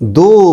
2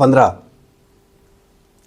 15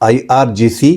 IRGC,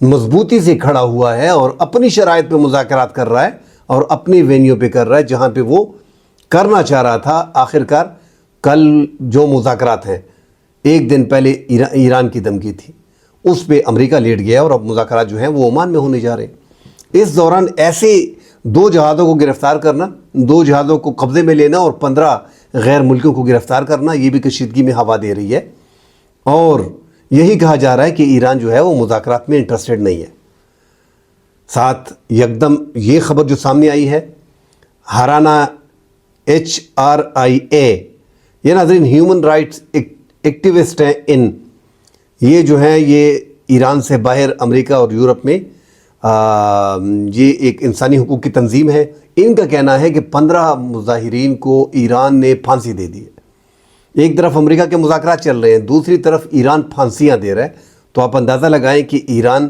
مضبوطی سے کھڑا ہوا ہے اور اپنی شرائط پہ مذاکرات کر رہا ہے اور اپنی وینیو پہ کر رہا ہے جہاں پہ وہ کرنا چاہ رہا تھا. آخرکار کل جو مذاکرات ہیں، ایک دن پہلے ایران کی دھمکی تھی، اس پہ امریکہ لیٹ گیا اور اب مذاکرات جو ہیں وہ عمان میں ہونے جا رہے ہیں. اس دوران ایسے 2 جہازوں کو گرفتار کرنا، 2 جہازوں کو قبضے میں لینا اور 15 غیر ملکیوں کو گرفتار کرنا، یہ بھی کشیدگی میں ہوا دے رہی ہے. اور یہی کہا جا رہا ہے کہ ایران جو ہے وہ مذاکرات میں انٹرسٹڈ نہیں ہے. ساتھ یکدم یہ خبر جو سامنے آئی ہے، ہرانہ HRIA، یہ ناظرین ہیومن رائٹس ایکٹیوسٹ ہیں. یہ جو ہیں یہ ایران سے باہر امریکہ اور یورپ میں یہ ایک انسانی حقوق کی تنظیم ہے. ان کا کہنا ہے کہ 15 مظاہرین کو ایران نے پھانسی دے دی ہے. ایک طرف امریکہ کے مذاکرات چل رہے ہیں، دوسری طرف ایران پھانسیاں دے رہا ہے. تو آپ اندازہ لگائیں کہ ایران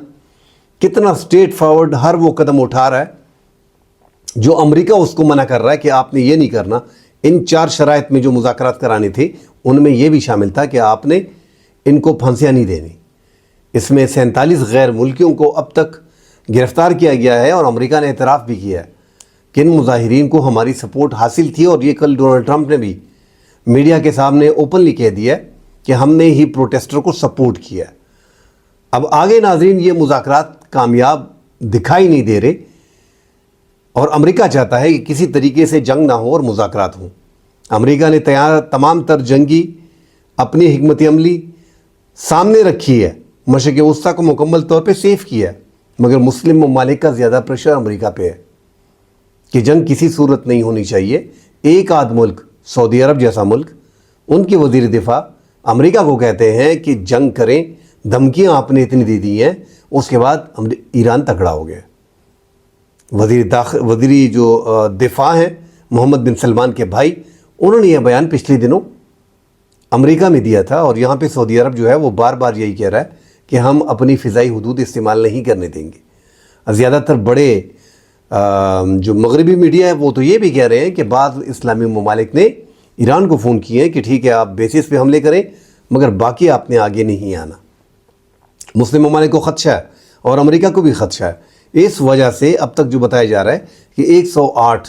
کتنا سٹریٹ فارورڈ ہر وہ قدم اٹھا رہا ہے جو امریکہ اس کو منع کر رہا ہے کہ آپ نے یہ نہیں کرنا. ان 4 شرائط میں جو مذاکرات کرانے تھے ان میں یہ بھی شامل تھا کہ آپ نے ان کو پھانسیاں نہیں دینی. اس میں 47 غیر ملکیوں کو اب تک گرفتار کیا گیا ہے اور امریکہ نے اعتراف بھی کیا ہے کہ ان مظاہرین کو ہماری سپورٹ حاصل تھی. اور یہ کل ڈونلڈ ٹرمپ نے بھی میڈیا کے سامنے اوپنلی کہہ دیا ہے کہ ہم نے ہی پروٹیسٹر کو سپورٹ کیا ہے. اب آگے ناظرین یہ مذاکرات کامیاب دکھائی نہیں دے رہے اور امریکہ چاہتا ہے کہ کسی طریقے سے جنگ نہ ہو اور مذاکرات ہوں. امریکہ نے تمام تر جنگی اپنی حکمت عملی سامنے رکھی ہے، مشرق وسطیٰ کو مکمل طور پہ سیف کیا ہے، مگر مسلم ممالک کا زیادہ پریشر امریکہ پہ ہے کہ جنگ کسی صورت نہیں ہونی چاہیے. ایک آدھ ملک، سعودی عرب جیسا ملک، ان کے وزیر دفاع امریکہ کو کہتے ہیں کہ جنگ کریں. دھمکیاں آپ نے اتنی دے دی ہیں، اس کے بعد ایران تکڑا ہو گیا. وزیری جو دفاع ہیں محمد بن سلمان کے بھائی، انہوں نے یہ بیان پچھلے دنوں امریکہ میں دیا تھا. اور یہاں پہ سعودی عرب جو ہے وہ بار بار یہی کہہ رہا ہے کہ ہم اپنی فضائی حدود استعمال نہیں کرنے دیں گے. زیادہ تر بڑے جو مغربی میڈیا ہے وہ تو یہ بھی کہہ رہے ہیں کہ بعض اسلامی ممالک نے ایران کو فون کیے ہیں کہ ٹھیک ہے آپ بیسس پہ حملے کریں مگر باقی آپ نے آگے نہیں آنا. مسلم ممالک کو خدشہ ہے اور امریکہ کو بھی خدشہ ہے. اس وجہ سے اب تک جو بتایا جا رہا ہے کہ 108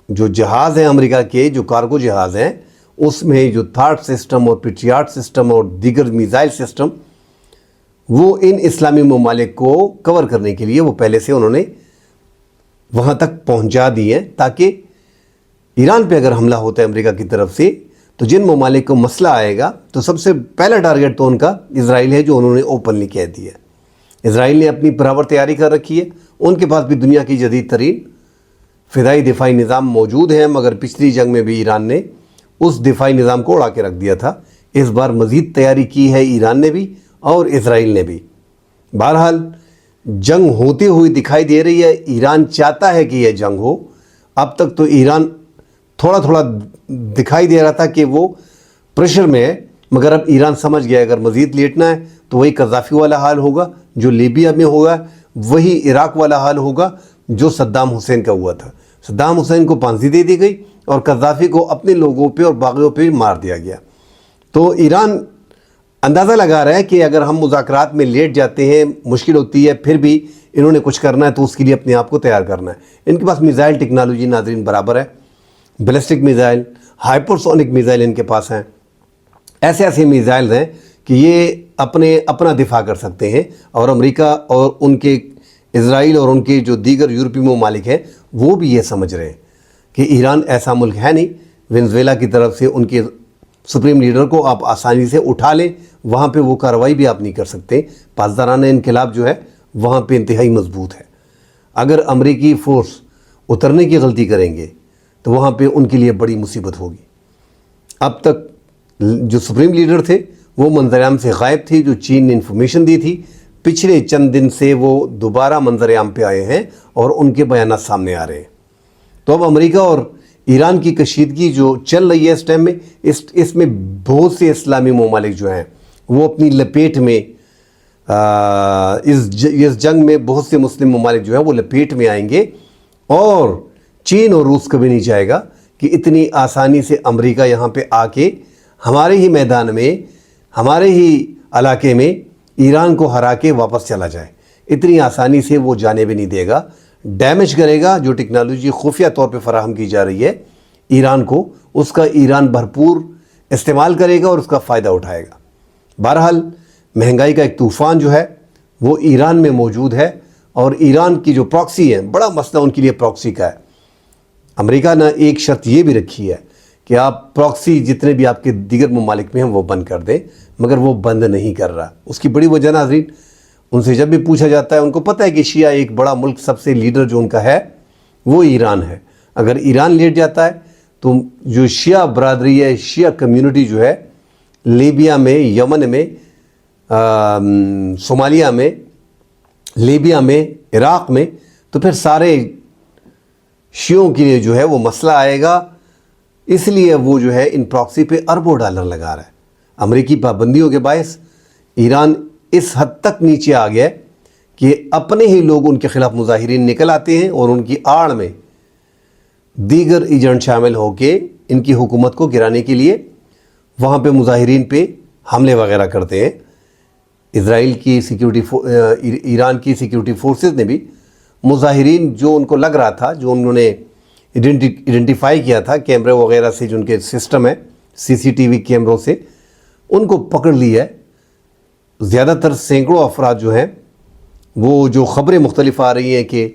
جو جہاز ہیں امریکہ کے، جو کارگو جہاز ہیں، اس میں جو تھاٹ سسٹم اور پیٹریاٹ سسٹم اور دیگر میزائل سسٹم وہ ان اسلامی ممالک کو کور کرنے کے لیے وہ پہلے سے انہوں نے وہاں تک پہنچا دی ہیں تاکہ ایران پہ اگر حملہ ہوتا ہے امریکہ کی طرف سے تو جن ممالک کو مسئلہ آئے گا تو سب سے پہلا ٹارگٹ تو ان کا اسرائیل ہے، جو انہوں نے اوپنلی کہہ دیا. اسرائیل نے اپنی برابر تیاری کر رکھی ہے. ان کے پاس بھی دنیا کی جدید ترین فضائی دفاعی نظام موجود ہیں، مگر پچھلی جنگ میں بھی ایران نے اس دفاعی نظام کو اڑا کے رکھ دیا تھا. اس بار مزید تیاری کی ہے ایران نے بھی اور اسرائیل نے بھی. بہرحال جنگ ہوتی ہوئی دکھائی دے رہی ہے. ایران چاہتا ہے کہ یہ جنگ ہو. اب تک تو ایران تھوڑا تھوڑا دکھائی دے رہا تھا کہ وہ پریشر میں ہے، مگر اب ایران سمجھ گیا اگر مزید لیٹنا ہے تو وہی قذافی والا حال ہوگا جو لیبیا میں ہوگا، وہی عراق والا حال ہوگا جو صدام حسین کا ہوا تھا. صدام حسین کو پھانسی دے دی گئی اور قذافی کو اپنے لوگوں پہ اور باغیوں پہ مار دیا گیا. تو ایران اندازہ لگا رہا ہے کہ اگر ہم مذاکرات میں لیٹ جاتے ہیں، مشکل ہوتی ہے، پھر بھی انہوں نے کچھ کرنا ہے تو اس کے لیے اپنے آپ کو تیار کرنا ہے. ان کے پاس میزائل ٹیکنالوجی ناظرین برابر ہے، بیلسٹک میزائل، ہائپرسونک میزائل ان کے پاس ہیں. ایسے میزائل ہیں کہ یہ اپنا دفاع کر سکتے ہیں. اور امریکہ اور ان کے اسرائیل اور ان کے جو دیگر یورپی ممالک ہیں وہ بھی یہ سمجھ رہے ہیں کہ ایران ایسا ملک ہے نہیں. وینزویلا کی طرف سے ان کے سپریم لیڈر کو آپ آسانی سے اٹھا لیں، وہاں پہ وہ کارروائی بھی آپ نہیں کر سکتے. پاسدارانہ انقلاب جو ہے وہاں پہ انتہائی مضبوط ہے. اگر امریکی فورس اترنے کی غلطی کریں گے تو وہاں پہ ان کے لیے بڑی مصیبت ہوگی. اب تک جو سپریم لیڈر تھے وہ منظر عام سے غائب تھی، جو چین نے انفارمیشن دی تھی. پچھلے چند دن سے وہ دوبارہ منظر عام پہ آئے ہیں اور ان کے بیانات سامنے آ رہے ہیں. تو اب امریکہ اور ایران کی کشیدگی جو چل رہی ہے اس ٹائم میں، اس میں بہت سے اسلامی ممالک جو ہیں وہ اپنی لپیٹ میں اس جنگ میں بہت سے مسلم ممالک جو ہیں وہ لپیٹ میں آئیں گے. اور چین اور روس کبھی نہیں چاہے گا کہ اتنی آسانی سے امریکہ یہاں پہ آ کے ہمارے ہی میدان میں، ہمارے ہی علاقے میں ایران کو ہرا کے واپس چلا جائے. اتنی آسانی سے وہ جانے بھی نہیں دے گا. ڈیمیج کرے گا جو ٹیکنالوجی خفیہ طور پہ فراہم کی جا رہی ہے ایران کو، اس کا ایران بھرپور استعمال کرے گا اور اس کا فائدہ اٹھائے گا. بہرحال مہنگائی کا ایک طوفان جو ہے وہ ایران میں موجود ہے، اور ایران کی جو پراکسی ہے، بڑا مسئلہ ان کے لیے پراکسی کا ہے. امریکہ نے ایک شرط یہ بھی رکھی ہے کہ آپ پراکسی جتنے بھی آپ کے دیگر ممالک میں ہیں وہ بند کر دیں، مگر وہ بند نہیں کر رہا. اس کی بڑی وجہ ناظرین، ان سے جب بھی پوچھا جاتا ہے ان کو پتہ ہے کہ شیعہ ایک بڑا ملک، سب سے لیڈر جو ان کا ہے وہ ایران ہے. اگر ایران لیٹ جاتا ہے تو جو شیعہ برادری ہے، شیعہ کمیونٹی جو ہے لیبیا میں، یمن میں، صومالیہ میں، لیبیا میں، عراق میں، تو پھر سارے شیعوں کے لیے جو ہے وہ مسئلہ آئے گا. اس لیے وہ جو ہے ان پراکسی پہ اربوں ڈالر لگا رہا ہے. امریکی پابندیوں کے باعث ایران اس حد تک نیچے آ گیا کہ اپنے ہی لوگ ان کے خلاف مظاہرین نکل آتے ہیں اور ان کی آڑ میں دیگر ایجنٹ شامل ہو کے ان کی حکومت کو گرانے کے لیے وہاں پہ مظاہرین پہ حملے وغیرہ کرتے ہیں. اسرائیل کی ایران کی سیکیورٹی فورسز نے بھی مظاہرین جو ان کو لگ رہا تھا، جو انہوں نے ایڈنٹیفائی کیا تھا کیمرے وغیرہ سے، جو ان کے سسٹم ہے سی سی ٹی وی کیمروں سے، ان کو پکڑ لیا ہے. زیادہ تر سینکڑوں افراد جو ہیں وہ جو خبریں مختلف آ رہی ہیں کہ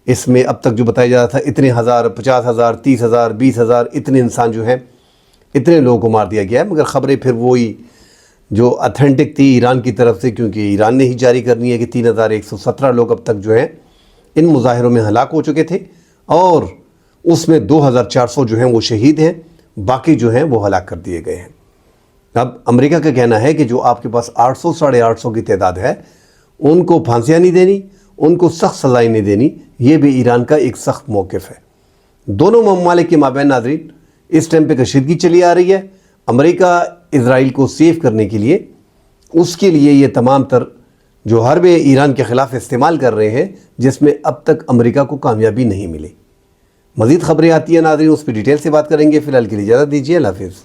اس میں اب تک جو بتایا جا رہا تھا اتنے ہزار، 50,000، 30,000، 20,000، اتنے انسان جو ہیں، اتنے لوگوں کو مار دیا گیا ہے. مگر خبریں پھر وہی جو اتھینٹک تھی ایران کی طرف سے، کیونکہ ایران نے ہی جاری کرنی ہے کہ 3,117 لوگ اب تک جو ہیں ان مظاہروں میں ہلاک ہو چکے تھے، اور اس میں 2,400 جو ہیں وہ شہید ہیں، باقی جو ہیں وہ ہلاک کر دیے گئے ہیں. اب امریکہ کا کہنا ہے کہ جو آپ کے پاس 800 ساڑھے 800 کی تعداد ہے، ان کو پھانسیاں نہیں دینی، ان کو سخت سزائیں نہیں دینی. یہ بھی ایران کا ایک سخت موقف ہے. دونوں ممالک کے مابین ناظرین اس ٹائم پہ کشیدگی چلی آ رہی ہے. امریکہ اسرائیل کو سیف کرنے کے لیے، اس کے لیے یہ تمام تر جو حربیں ایران کے خلاف استعمال کر رہے ہیں، جس میں اب تک امریکہ کو کامیابی نہیں ملی. مزید خبریں آتی ہیں ناظرین، اس پہ ڈیٹیل سے بات کریں گے. فی الحال کے لیے اجازت دیجیے. اللہ حافظ.